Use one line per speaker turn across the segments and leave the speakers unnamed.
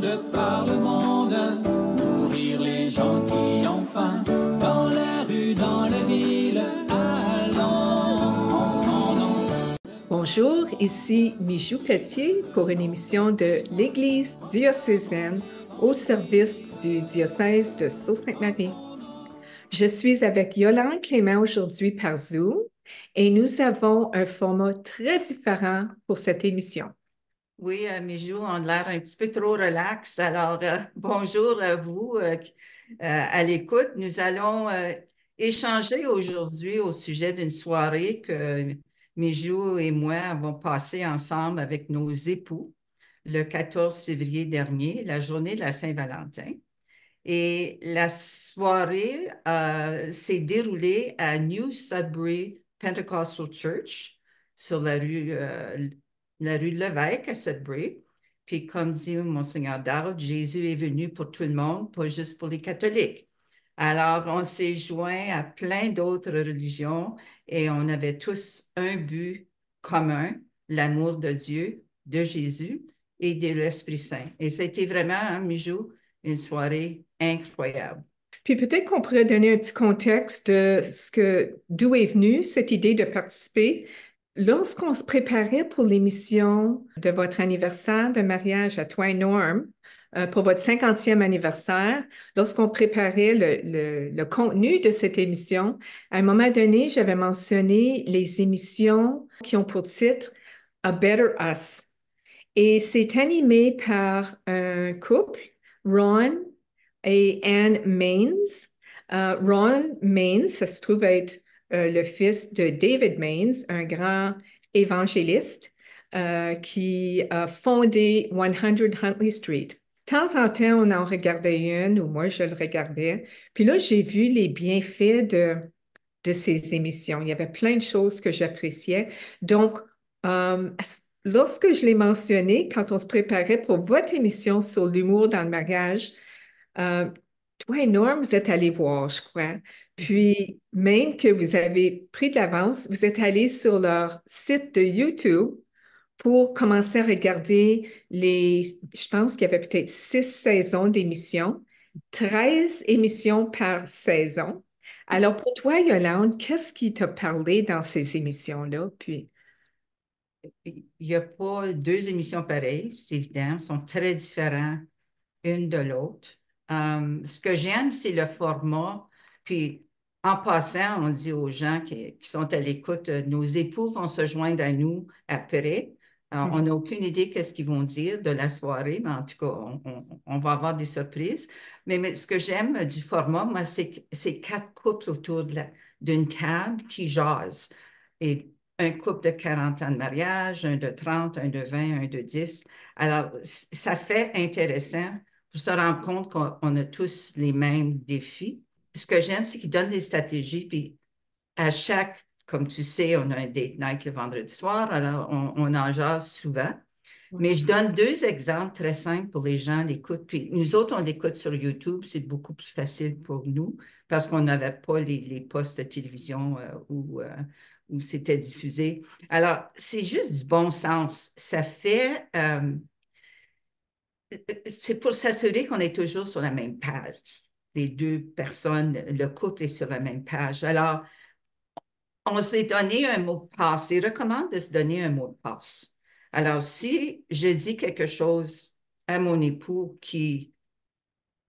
par le monde, nourrir les gens qui ont faim, dans les rues, dans les villes, allons en son nom.
Bonjour, ici Mijou Pelletier pour une émission de l'Église diocésaine au service du diocèse de Sault-Sainte-Marie. Je suis avec Yolande Clément aujourd'hui par Zoom et nous avons un format très différent pour cette émission.
Oui, Mijou, on a l'air un petit peu trop relax. Alors, bonjour à vous à l'écoute. Nous allons échanger aujourd'hui au sujet d'une soirée que Mijou et moi avons passée ensemble avec nos époux le 14 février dernier, la journée de la Saint-Valentin. Et la soirée s'est déroulée à New Sudbury Pentecostal Church sur la rue Lévesque à Sudbury. Puis comme dit Monseigneur Darrell, Jésus est venu pour tout le monde, pas juste pour les catholiques. Alors, on s'est joint à plein d'autres religions et on avait tous un but commun, l'amour de Dieu, de Jésus et de l'Esprit Saint. Et c'était vraiment, hein, Mijou, une soirée incroyable.
Puis peut-être qu'on pourrait donner un petit contexte de d'où est venue cette idée de participer. Lorsqu'on se préparait pour l'émission de votre anniversaire de mariage à toi et Norm, pour votre 50e anniversaire, lorsqu'on préparait le contenu de cette émission, à un moment donné, j'avais mentionné les émissions qui ont pour titre A Better Us. Et c'est animé par un couple, Ron et Anne Maines. Ron Maines, ça se trouve être le fils de David Maines, un grand évangéliste qui a fondé 100 Huntley Street. De temps en temps, on en regardait une, ou moi, je le regardais. Puis là, j'ai vu les bienfaits de ces émissions. Il y avait plein de choses que j'appréciais. Donc, lorsque je l'ai mentionné, quand on se préparait pour votre émission sur l'humour dans le mariage, toi et Norm, vous êtes allés voir, je crois. Puis, même que vous avez pris de l'avance, vous êtes allés sur leur site de YouTube pour commencer à regarder je pense qu'il y avait peut-être 6 saisons d'émissions, 13 émissions par saison. Alors, pour toi, Yolande, qu'est-ce qui t'a parlé dans ces émissions-là? Puis,
Il n'y a pas deux émissions pareilles, c'est évident, sont très différents une de l'autre. Ce que j'aime, c'est le format. Puis, en passant, on dit aux gens qui sont à l'écoute, nos époux vont se joindre à nous après. On n'a aucune idée qu'est-ce qu'ils vont dire de la soirée, mais en tout cas, on va avoir des surprises. Mais ce que j'aime du format, moi, c'est 4 couples autour d'une table qui jasent. Et un couple de 40 ans de mariage, un de 30, un de 20, un de 10. Alors, ça fait intéressant pour se rendre compte qu'on a tous les mêmes défis. Ce que j'aime, c'est qu'ils donnent des stratégies, puis à chaque, comme tu sais, on a un date night le vendredi soir, alors on en jase souvent. Mais je donne 2 exemples très simples pour les gens l'écoutent. Puis nous autres, on l'écoute sur YouTube, c'est beaucoup plus facile pour nous parce qu'on n'avait pas les postes de télévision où c'était diffusé. Alors, c'est juste du bon sens. Ça fait, c'est pour s'assurer qu'on est toujours sur la même page. Les 2 personnes, le couple est sur la même page. Alors, on s'est donné un mot de passe. Il recommande de se donner un mot de passe. Alors, si je dis quelque chose à mon époux qui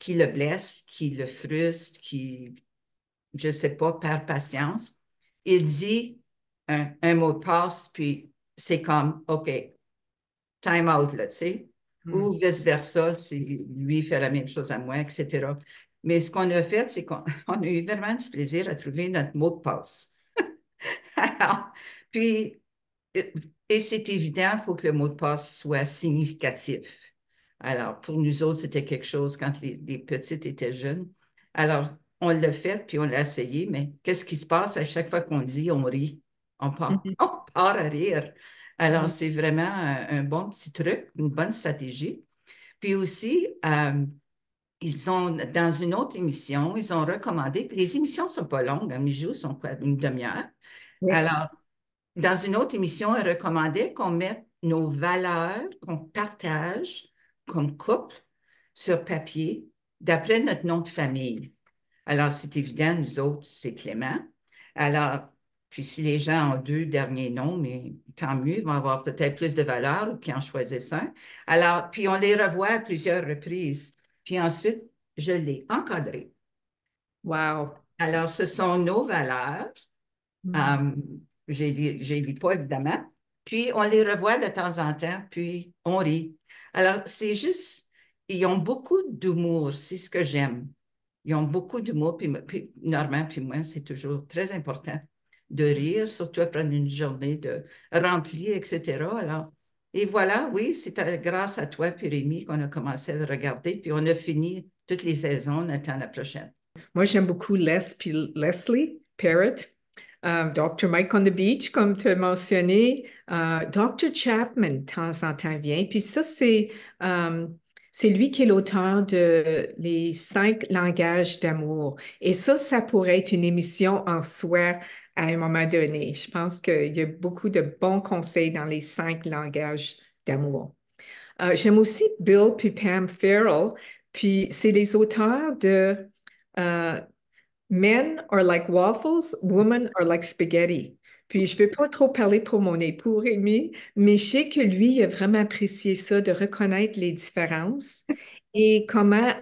le blesse, qui le frustre, qui, je ne sais pas, perd patience, il dit un mot de passe, puis c'est comme, OK, time out, là, tu sais. Ou vice-versa, si lui fait la même chose à moi, etc. Mais ce qu'on a fait, c'est qu'on a eu vraiment du plaisir à trouver notre mot de passe. Alors, puis, et c'est évident, il faut que le mot de passe soit significatif. Alors, pour nous autres, c'était quelque chose quand les petites étaient jeunes. Alors, on l'a fait, puis on l'a essayé, mais qu'est-ce qui se passe à chaque fois qu'on le dit, on rit. On part à rire. Alors, c'est vraiment un bon petit truc, une bonne stratégie. Puis aussi, dans une autre émission, ils ont recommandé, puis les émissions ne sont pas longues, hein, Mijou, sont quoi, une demi-heure.
oui.
Alors, dans une autre émission, elle recommandait qu'on mette nos valeurs qu'on partage comme couple sur papier d'après notre nom de famille. Alors, c'est évident, nous autres, c'est Clément. Alors, puis si les gens ont deux derniers noms, mais tant mieux, ils vont avoir peut-être plus de valeur ou qu'ils en choisissent un. Alors, puis on les revoit à plusieurs reprises. Puis ensuite, je l'ai encadré.
Wow.
Alors, ce sont nos valeurs.
Mm.
Euh, je les lis pas, évidemment. Puis, on les revoit de temps en temps, puis on rit. Alors, c'est juste, ils ont beaucoup d'humour, c'est ce que j'aime. Ils ont beaucoup d'humour, puis Normand, puis moi, c'est toujours très important de rire, surtout après une journée de remplie, etc. Alors, et voilà, oui, c'est grâce à toi, puis Rémi, qu'on a commencé à le regarder, puis on a fini toutes les saisons, on attend la prochaine.
Moi, j'aime beaucoup puis Leslie Parrott, Dr. Mike on the Beach, comme tu as mentionné, Dr. Chapman, de temps en temps, vient. Puis ça, c'est lui qui est l'auteur de Les 5 langages d'amour. Et ça pourrait être une émission en soi à un moment donné. Je pense qu'il y a beaucoup de bons conseils dans les 5 langages d'amour. J'aime aussi Bill puis Pam Farrell, puis c'est des auteurs de euh, Men are like waffles, women are like spaghetti. Puis je ne veux pas trop parler pour mon époux Rémi, mais je sais que lui, il a vraiment apprécié ça, de reconnaître les différences et comment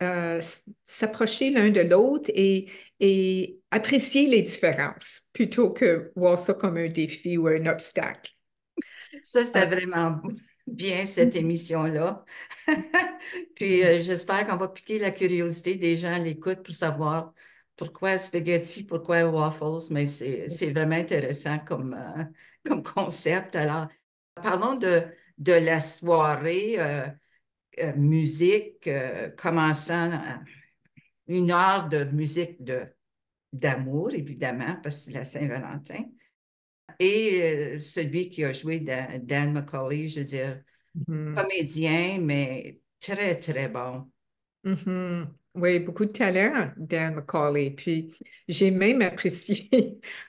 euh, s'approcher l'un de l'autre et apprécier les différences plutôt que voir ça comme un défi ou un obstacle.
Ça,
Euh,
c'était vraiment bien, cette émission-là. Puis j'espère qu'on va piquer la curiosité des gens à l'écoute pour savoir pourquoi spaghetti, pourquoi waffles, mais c'est vraiment intéressant comme concept. Alors, parlons de la soirée musique, commençant 1 heure de musique d'amour, évidemment, parce que c'est la Saint-Valentin. Et celui qui a joué Dan McCauley, je veux dire,
mhm.
comédien, mais très, très bon.
Mhm. Oui, beaucoup de talent, Dan McCauley. Puis j'ai même apprécié,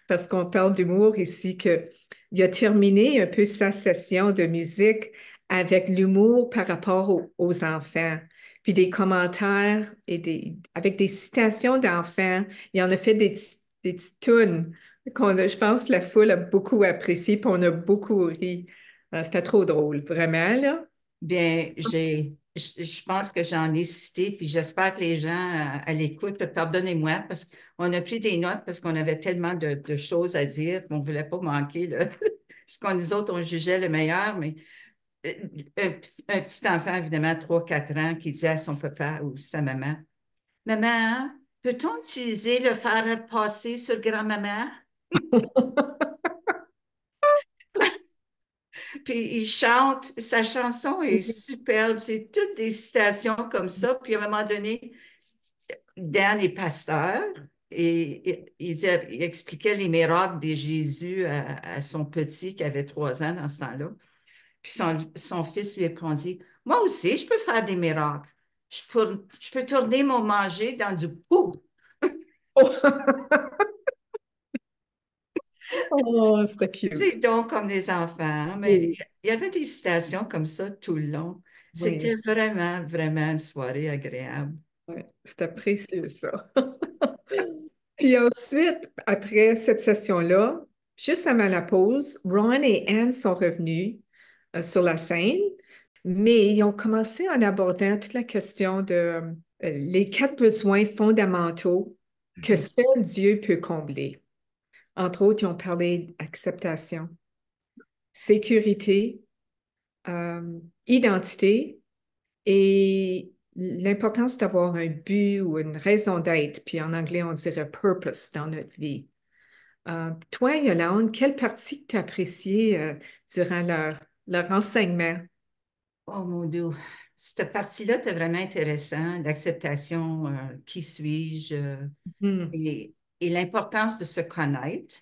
parce qu'on parle d'humour ici, qu'il a terminé un peu sa session de musique avec l'humour par rapport aux enfants. Puis des commentaires avec des citations d'enfants. Il en a fait des petites tunes je pense, la foule a beaucoup apprécié, puis on a beaucoup ri. C'était trop drôle, vraiment, là.
Bien, je pense que j'en ai cité, puis j'espère que les gens à l'écoute, pardonnez-moi, parce qu'on a pris des notes parce qu'on avait tellement de choses à dire qu'on ne voulait pas manquer ce qu'on nous autres, on jugeait le meilleur, mais euh, un petit enfant, évidemment, 3 4 ans, qui disait à son papa ou sa maman, Maman, peut-on utiliser le fer à repasser sur grand-maman? Puis il chante, sa chanson est superbe, c'est toutes des citations comme ça. Puis à un moment donné, Dan est pasteur et il expliquait les miracles de Jésus à son petit qui avait 3 ans dans ce temps-là. Puis son fils lui répondit, Moi aussi, je peux faire des miracles. Je peux tourner mon manger dans du pou.
Oh, c'était cute.
C'est donc comme des enfants, hein, mais
Oui,
il y avait des citations comme ça tout le long. C'était
oui.
vraiment, vraiment une soirée agréable.
Ouais, c'était précieux, ça. Puis ensuite, après cette session-là, juste avant la pause, Ron et Anne sont revenus sur la scène, mais ils ont commencé en abordant toute la question de les 4 besoins fondamentaux que
Mhm.
seul Dieu peut combler. Entre autres, ils ont parlé d'acceptation, sécurité, identité et l'importance d'avoir un but ou une raison d'être, puis en anglais, on dirait purpose dans notre vie. Toi, Yolande, quelle partie tu as appréciée durant leur enseignement?
Oh mon Dieu, cette partie-là était vraiment intéressant, l'acceptation, qui suis-je,
Hmm,
et l'importance de se connaître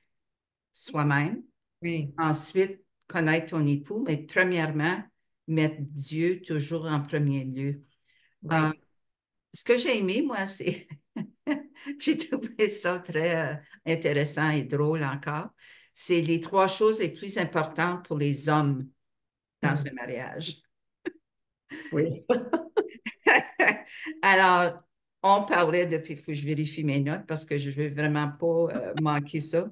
soi-même.
oui,
Ensuite, connaître ton époux, mais premièrement, mettre Dieu toujours en premier lieu. Euh,
oui.
Ce que j'ai aimé, moi, c'est, j'ai trouvé ça très intéressant et drôle encore, c'est les 3 choses les plus importantes pour les hommes dans
Hmm,
un mariage.
oui.
Alors, on parlait de, puis il faut que je vérifie mes notes parce que je ne veux vraiment pas manquer ça.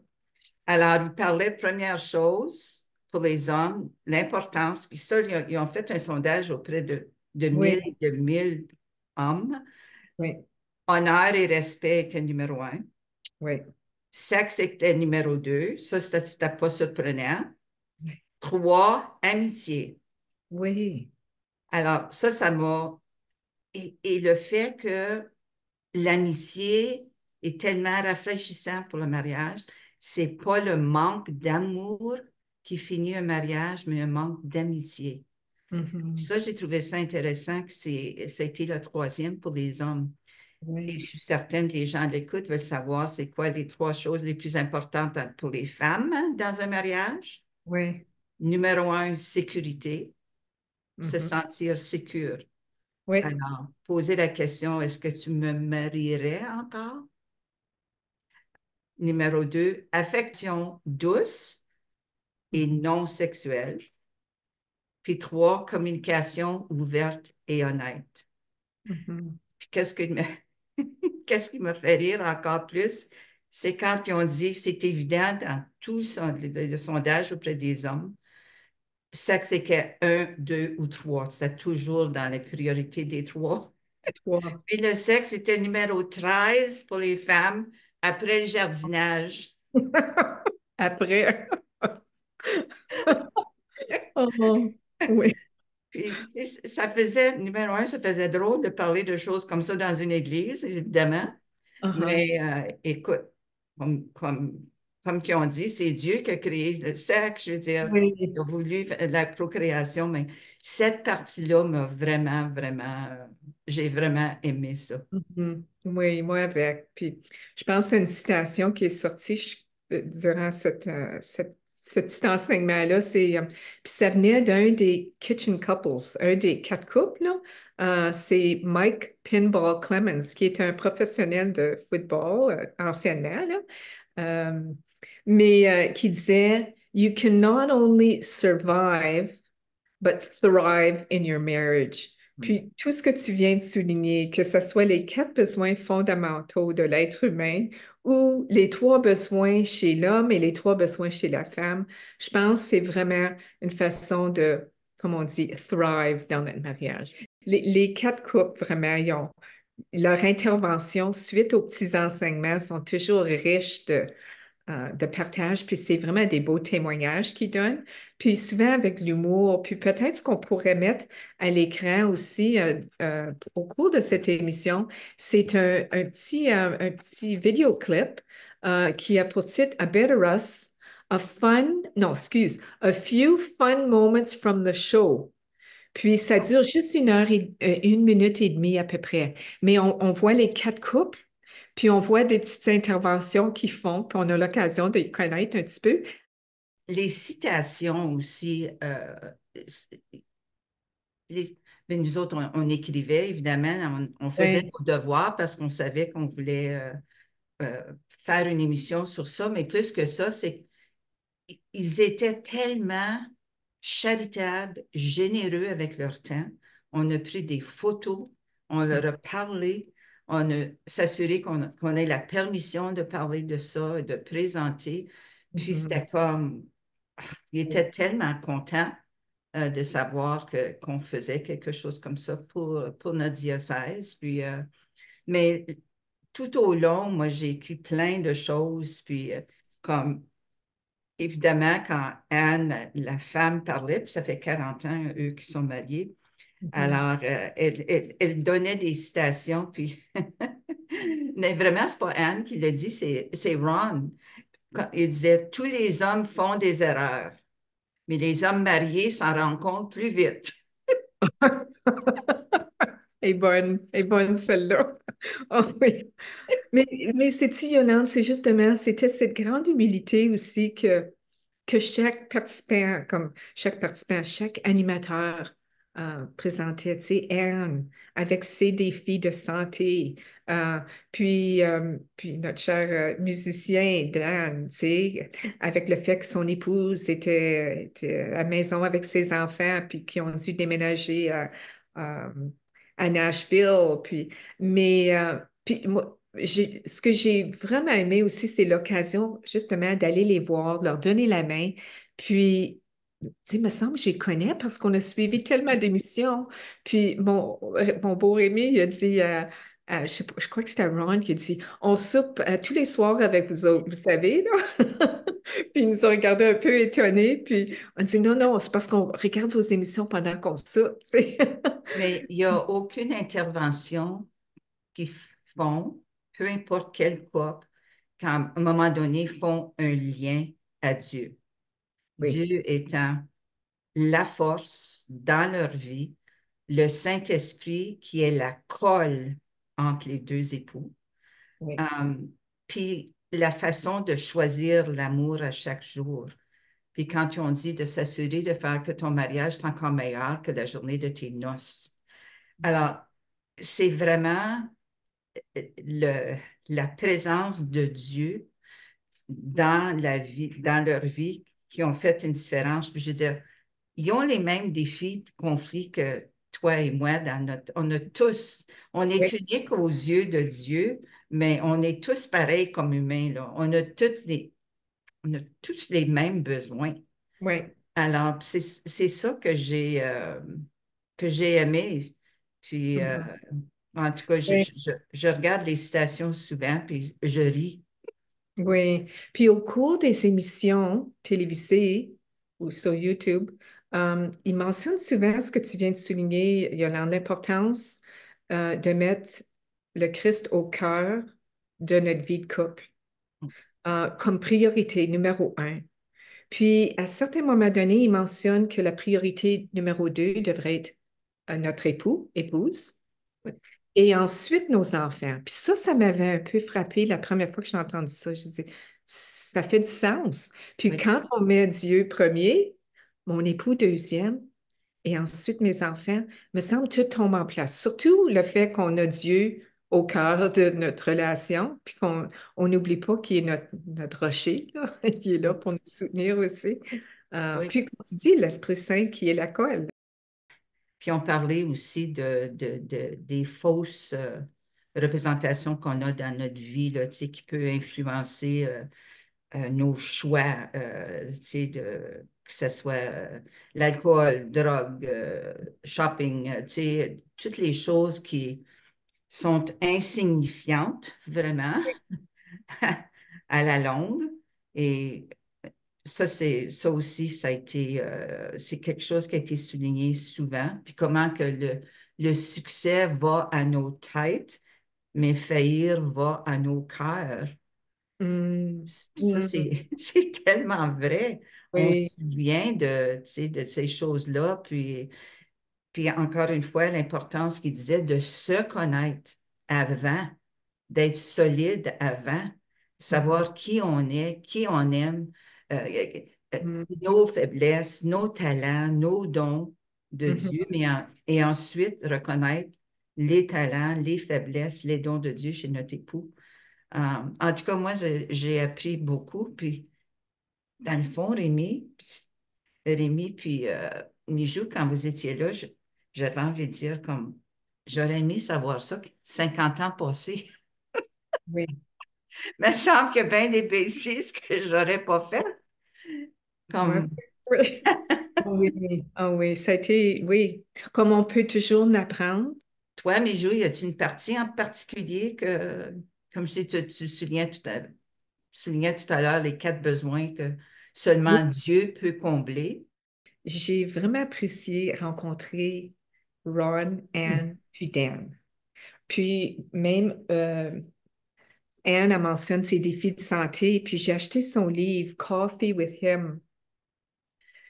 Alors, il parlait, première chose, pour les hommes, l'importance, puis ça, ils ont fait un sondage auprès de
Oui,
1000 hommes.
oui,
Honneur et respect était numéro un.
oui,
Sexe était numéro deux. Ça, c'était pas surprenant.
oui,
Trois, amitié.
oui.
Alors, ça m'a... et le fait que l'amitié est tellement rafraîchissant pour le mariage, c'est pas le manque d'amour qui finit un mariage, mais un manque d'amitié.
Mhm.
Ça, j'ai trouvé ça intéressant que ça a été le troisième pour les hommes. Et je
Oui,
suis certaine que les gens à l'écoute veulent savoir c'est quoi les trois choses les plus importantes pour les femmes hein, dans un mariage.
oui,
Numéro un, sécurité, se
mhm.
sentir sécure.
Oui,
Alors, poser la question, est-ce que tu me marierais encore? Numéro deux, affection douce et
mhm.
non sexuelle. Puis trois, communication ouverte et honnête.
Mhm.
Puis qu'est-ce qui m'a fait rire encore plus, c'est quand ils ont dit, c'est évident dans tout le sondage auprès des hommes, sexe c'était un, deux ou trois. C'est toujours dans les priorités des trois.
Trois.
Puis le sexe était numéro 13 pour les femmes après le jardinage.
Après. Oh, oui.
Puis, tu sais, ça faisait, numéro un, ça faisait drôle de parler de choses comme ça dans une église, évidemment.
Uh-huh.
Mais écoute, comme, comme, comme qu'ils ont dit, c'est Dieu qui a créé le sexe, je veux dire, il
Oui.
a voulu la procréation, mais cette partie-là m'a vraiment, vraiment, j'ai vraiment aimé ça.
Mhm. Oui, moi avec. Puis, je pense à une citation qui est sortie durant ce petit enseignement-là. Puis ça venait d'un des Kitchen Couples, un des quatre couples, là. C'est Mike Pinball Clemens, qui est un professionnel de football, anciennement, là. Euh, mais qui disait, You can not only survive, but thrive in your marriage. Puis tout ce que tu viens de souligner, que ce soit les quatre besoins fondamentaux de l'être humain ou les trois besoins chez l'homme et les trois besoins chez la femme, je pense que c'est vraiment une façon de, comme on dit, thrive dans notre mariage. Les quatre couples, vraiment, leur intervention suite aux petits enseignements sont toujours riches de partage, puis c'est vraiment des beaux témoignages qu'ils donnent, puis souvent avec l'humour, puis peut-être ce qu'on pourrait mettre à l'écran aussi au cours de cette émission, c'est un petit vidéoclip qui a pour titre A Better Us, a fun, non, excuse, A Few Fun Moments from the Show. Puis ça dure juste 1 minute et demie à peu près. Mais on voit les quatre couples, puis on voit des petites interventions qu'ils font, puis on a l'occasion de les connaître un petit peu.
Les citations aussi, les- mais nous autres, on écrivait, évidemment, on faisait
Oui.
nos devoirs parce qu'on savait qu'on voulait faire une émission sur ça, mais plus que ça, c'est qu'ils étaient tellement charitables, généreux avec leur temps. On a pris des photos, on leur a parlé, on a s'assuré qu'on ait la permission de parler de ça et de présenter. Puis
Mhm.
c'était comme, ils étaient tellement contents de savoir qu'on faisait quelque chose comme ça pour notre diocèse. Puis, mais tout au long, moi, j'ai écrit plein de choses. Puis, comme évidemment, quand Anne, la femme, parlait, puis ça fait 40 ans, eux qui sont mariés,
Mhm.
alors elle donnait des citations. Puis, mais vraiment, c'est pas Anne qui l'a dit, c'est Ron. Il disait, tous les hommes font des erreurs, mais les hommes mariés s'en rendent compte plus vite.
Elle est bonne celle-là. Oh oui. Mais sais-tu, Yolande, c'est justement, c'était cette grande humilité aussi que chaque animateur présentait, tu sais, Anne, avec ses défis de santé, puis notre cher musicien Dan, tu sais, avec le fait que son épouse était à la maison avec ses enfants, puis qui ont dû déménager à à Nashville. Puis moi, ce que j'ai vraiment aimé aussi, c'est l'occasion justement d'aller les voir, de leur donner la main. Puis, tu sais, il me semble que je les connais parce qu'on a suivi tellement d'émissions. Puis mon beau Rémi, il a dit, je sais pas, je crois que c'était Ron qui a dit, on soupe tous les soirs avec vous autres, vous savez, là. Puis ils nous ont regardé un peu étonnés. Puis on dit, non, non, c'est parce qu'on regarde vos émissions pendant qu'on soupe, tu sais.
Mais il n'y a aucune intervention qu'ils font, peu importe quel couple, qu'à un moment donné, font un lien à Dieu.
Oui,
Dieu étant la force dans leur vie, le Saint-Esprit qui est la colle entre les deux époux,
oui,
euh, puis la façon de choisir l'amour à chaque jour. Puis quand ils ont dit de s'assurer de faire que ton mariage est encore meilleur que la journée de tes noces. Alors, c'est vraiment le, la présence de Dieu dans la vie, dans leur vie qui ont fait une différence. Puis je veux dire, ils ont les mêmes défis, conflits que toi et moi dans notre. On a tous, on est
oui,
unique aux yeux de Dieu, mais on est tous pareils comme humains, là. On a tous les mêmes besoins.
oui.
Alors, c'est ça que j'ai aimé. Puis,
Mhm.
en tout cas,
Oui.
je regarde les citations souvent, puis je ris.
Oui. Puis au cours des émissions télévisées ou sur YouTube, ils mentionnent souvent ce que tu viens de souligner, Yolande, l'importance de mettre le Christ au cœur de notre vie de couple, comme priorité numéro un. Puis, à certains moments donnés, ils mentionnent que la priorité numéro deux devrait être notre épouse, et ensuite nos enfants. Puis ça m'avait un peu frappé la première fois que j'ai entendu ça. J'ai dit, ça fait du sens. Puis
Oui,
quand on met Dieu premier, mon époux deuxième, et ensuite mes enfants, me semble tout tombe en place. Surtout le fait qu'on a Dieu au cœur de notre relation, puis qu'on n'oublie pas qu'il est notre rocher, là. Il est là pour nous soutenir aussi.
oui.
Puis, comme tu dis, l'Esprit Saint qui est la colle.
Puis on parlait aussi des fausses représentations qu'on a dans notre vie, là, tu sais, qui peut influencer nos choix, tu sais, que ce soit l'alcool, drogue, shopping, tu sais, toutes les choses qui sont insignifiantes, vraiment, à la longue. Et ça aussi, ça a été, c'est quelque chose qui a été souligné souvent. Puis comment que le succès va à nos têtes, mais faillir va à nos cœurs.
Hum,
Ça,
hum,
c'est tellement vrai. On
oui,
se souvient de, tu sais, de ces choses-là. Puis encore une fois, l'importance qu'il disait de se connaître avant, d'être solide avant,
mhm,
savoir qui on est, qui on aime,
hum,
nos faiblesses, nos talents, nos dons de
mhm.
Dieu, et ensuite reconnaître les talents, les faiblesses, les dons de Dieu chez notre époux. En tout cas, moi, j'ai appris beaucoup. Puis, dans le fond, Rémi, puis Mijou, quand vous étiez là, j'avais envie de dire comme j'aurais aimé savoir ça 50 ans passés.
Oui,
Mais il me semble qu'il y a bien des bêtises que j'aurais pas faites.
ouais,
Comme
oui. Oui, ah oui, ça a été, oui, comme on peut toujours l'apprendre.
toi, Mijou, y a-t-il une partie en particulier que, comme si tu soulignais tout à l'heure les quatre besoins que
Oui,
seulement Dieu peut combler?
j'ai vraiment apprécié rencontrer Ron,
Hmm.
Anne, puis Dan. Puis même Anne a mentionné ses défis de santé, puis j'ai acheté son livre Coffee with Him.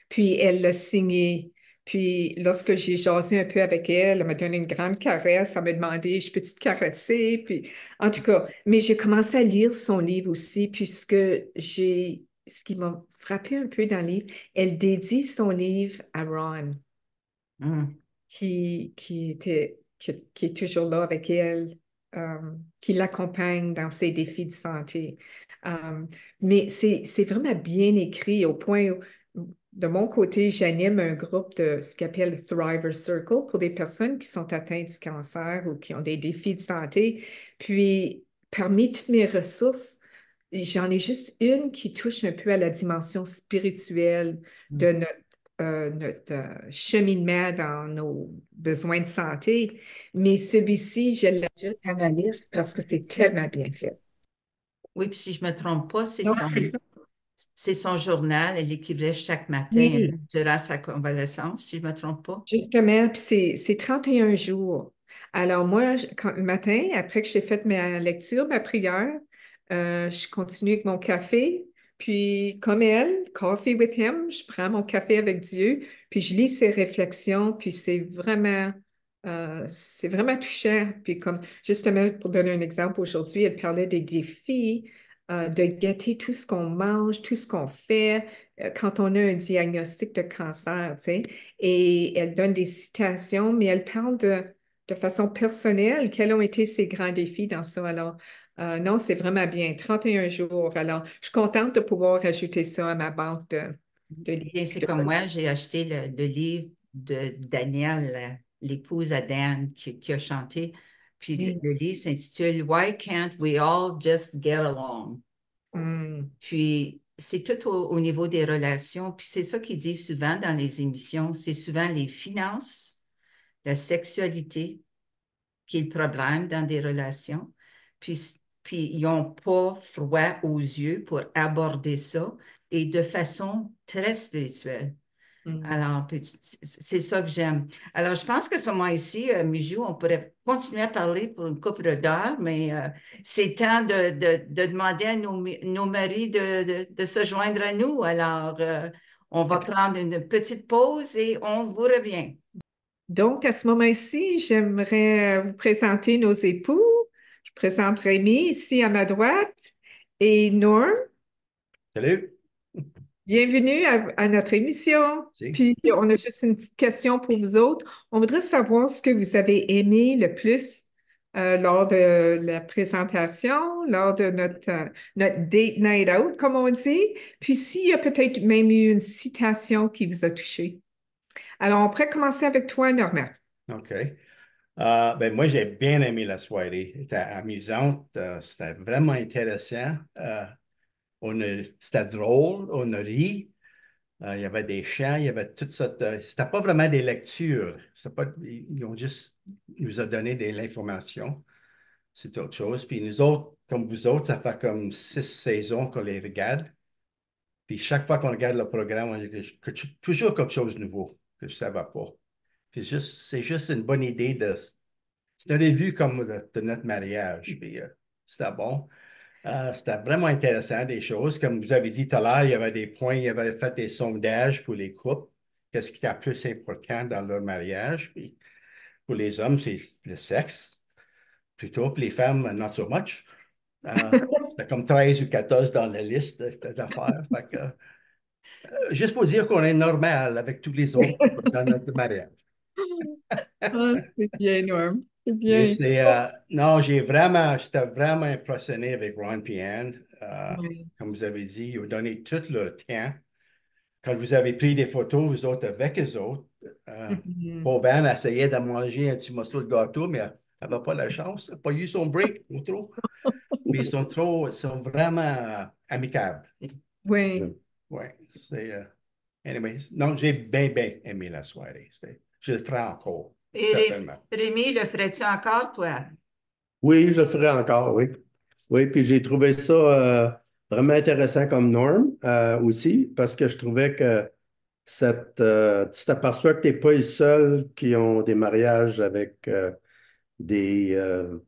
Puis elle l'a signé. Puis lorsque j'ai jasé un peu avec elle, elle m'a donné une grande caresse, elle m'a demandé, je peux-tu te caresser? Puis en tout cas, mais j'ai commencé à lire son livre aussi, puisque ce qui m'a frappé un peu dans le livre, elle dédie son livre à Ron,
Hmm.
qui est toujours là avec elle, qui l'accompagne dans ses défis de santé. Mais c'est vraiment bien écrit au point où de mon côté, j'anime un groupe de ce qu'on appelle Thriver Circle pour des personnes qui sont atteintes du cancer ou qui ont des défis de santé. Puis, parmi toutes mes ressources, j'en ai juste une qui touche un peu à la dimension spirituelle de notre cheminement dans nos besoins de santé. Mais celui-ci, je l'ajoute à ma liste parce que c'est tellement bien fait.
Oui, puis si je ne me trompe pas,
Donc, c'est ça.
c'est son journal. Elle écrivait chaque matin
Oui.
durant sa convalescence, si je ne me trompe pas.
Justement, puis c'est 31 jours. Alors moi, le matin, après que j'ai fait ma lecture, ma prière, je continue avec mon café. Puis comme elle, Coffee with him, je prends mon café avec Dieu, puis je lis ses réflexions, puis c'est vraiment touchant. Puis comme justement, pour donner un exemple, aujourd'hui, elle parlait des défis, de gâter tout ce qu'on mange, tout ce qu'on fait, quand on a un diagnostic de cancer, tu sais. Et elle donne des citations, mais elle parle de façon personnelle, quels ont été ses grands défis dans ça. Alors, non, c'est vraiment bien. 31 jours. Alors, je suis contente de pouvoir ajouter ça à ma banque de livres.
Bien, c'est comme moi, j'ai acheté le livre de Danielle, l'épouse à Dan, qui a chanté. Puis
Oui.
le livre s'intitule Why Can't We All Just Get Along?
Hmm.
Puis c'est tout au niveau des relations. Puis c'est ça qu'il dit souvent dans les émissions. C'est souvent les finances, la sexualité qui est le problème dans des relations. Puis, puis ils n'ont pas froid aux yeux pour aborder ça et de façon très spirituelle.
Hmm.
Alors, c'est ça que j'aime. Alors, je pense qu'à ce moment-ci, Mijou, on pourrait continuer à parler pour une couple d'heures, mais c'est temps de demander à nos maris de se joindre à nous. Alors, on va prendre une petite pause et on vous revient.
Donc, à ce moment-ci, j'aimerais vous présenter nos époux. Je présente Rémi ici à ma droite et Norm.
Salut.
Bienvenue à notre émission.
Si.
Puis, on a juste une petite question pour vous autres. On voudrait savoir ce que vous avez aimé le plus lors de la présentation, lors de notre date night out, comme on dit. Puis, s'il y a peut-être même eu une citation qui vous a touché. Alors, on pourrait commencer avec toi, Normand.
OK. Ben moi, j'ai bien aimé la soirée. C'était amusante. C'était vraiment intéressant. C'était drôle. On a ri. Il y avait des chants. Il y avait toute cette. C'était pas vraiment des lectures. Ils ont juste ils nous a donné de l'information. C'est autre chose. Puis nous autres, comme vous autres, ça fait comme 6 saisons qu'on les regarde. Puis chaque fois qu'on regarde le programme, on a toujours quelque chose de nouveau que je ne savais pas. Puis c'est juste une bonne idée de. C'est une revue comme de notre mariage. Puis c'était bon. C'était vraiment intéressant, des choses. Comme vous avez dit tout à l'heure, il y avait des points, il y avait fait des sondages pour les couples. Qu'est-ce qui était plus important dans leur mariage? Puis pour les hommes, c'est le sexe, plutôt. Pour les femmes, not so much. C'était comme 13 ou 14 dans la liste d'affaires. Fait que, juste pour dire qu'on est normal avec tous les autres dans notre mariage.
Ah, c'est bien, Norm. C'est
Et
bien.
non, j'étais vraiment impressionné avec Ron Pian.
Oui.
Comme vous avez dit, ils ont donné tout leur temps. Quand vous avez pris des photos, vous autres avec eux autres,
Mhm.
pauvre Anne essayait de manger un petit morceau de gâteau, mais elle n'avait pas la chance. Elle n'a pas eu son break, ou trop. Mais ils sont vraiment amicables.
Oui.
Oui, anyway, donc j'ai bien, bien aimé la soirée. Je le ferai encore,
Et
certainement.
Rémi, le ferais-tu encore, toi?
Oui, je le ferai encore, oui. Oui, puis j'ai trouvé ça vraiment intéressant comme norme aussi, parce que je trouvais que tu t'aperçois que tu n'es pas les seuls qui ont des mariages avec des, euh,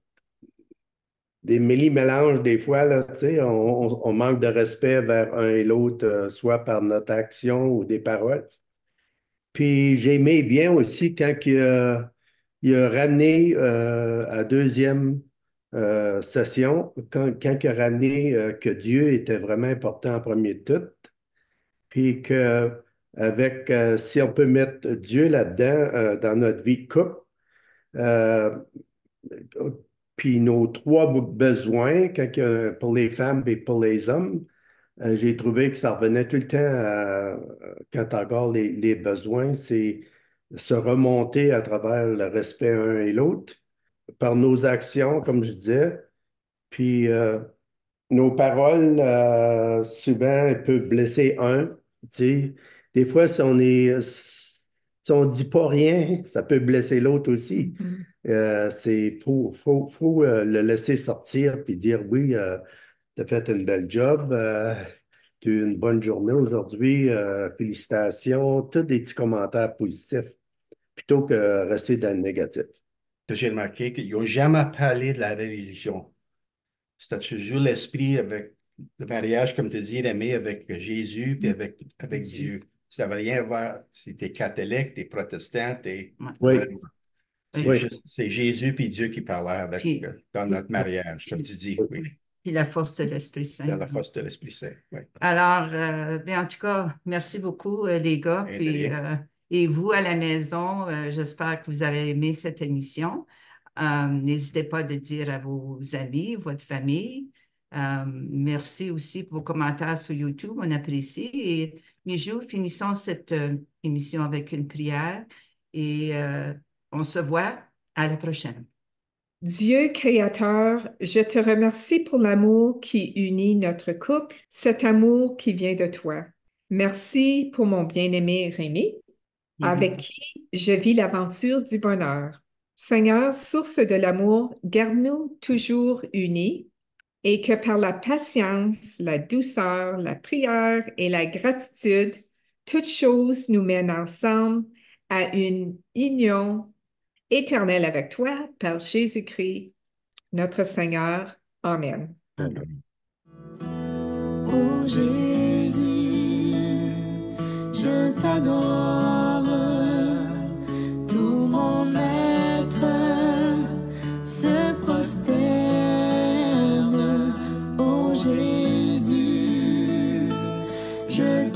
des méli-mélanges des fois, là, tu sais, on manque de respect vers un et l'autre, soit par notre action ou des paroles. Puis j'ai aimé bien aussi quand il a ramené à deuxième session, quand il a ramené que Dieu était vraiment important en premier de tout, puis que si on peut mettre Dieu là-dedans dans notre vie de couple, euh, puis nos trois besoins pour les femmes et pour les hommes, J'ai trouvé que ça revenait tout le temps quand tu encore les besoins, c'est se remonter à travers le respect un et l'autre par nos actions, comme je disais. Puis nos paroles, souvent, elles peuvent blesser un. Tu sais. Des fois, si on dit pas rien, ça peut blesser l'autre aussi.
Mhm.
Faut le laisser sortir puis dire oui, tu as fait une belle job, tu as eu une bonne journée aujourd'hui, félicitations, tous des petits commentaires positifs plutôt que rester dans le négatif.
Que j'ai remarqué qu'ils n'ont jamais parlé de la religion. C'était toujours l'esprit avec le mariage, comme tu dis, l'aimer avec Jésus puis avec Dieu. Ça n'avait rien à voir si tu es catholique, tu es protestant,
Oui, oui,
c'est Jésus puis Dieu qui parlaient avec,
Puis,
dans notre mariage, comme tu dis. Oui,
puis la force de l'Esprit Saint.
dans la force de l'Esprit Saint. Oui.
Alors, bien, en tout cas, merci beaucoup, les gars.
Et de
Puis,
rien.
et vous à la maison, j'espère que vous avez aimé cette émission. N'hésitez pas de dire à vos amis, votre famille. Merci aussi pour vos commentaires sur YouTube, on apprécie. Et Mijou, finissons cette émission avec une prière et on se voit à la prochaine.
Dieu créateur, je te remercie pour l'amour qui unit notre couple, cet amour qui vient de toi. Merci pour mon bien-aimé Rémi, avec qui je vis l'aventure du bonheur. Seigneur, source de l'amour, garde-nous toujours unis et que par la patience, la douceur, la prière et la gratitude, toutes choses nous mènent ensemble à une union éternelle avec toi par Jésus-Christ, notre Seigneur. Amen.
Amen.
Ô Jésus, je t'adore, tout mon être se prosterne. Ô Jésus, je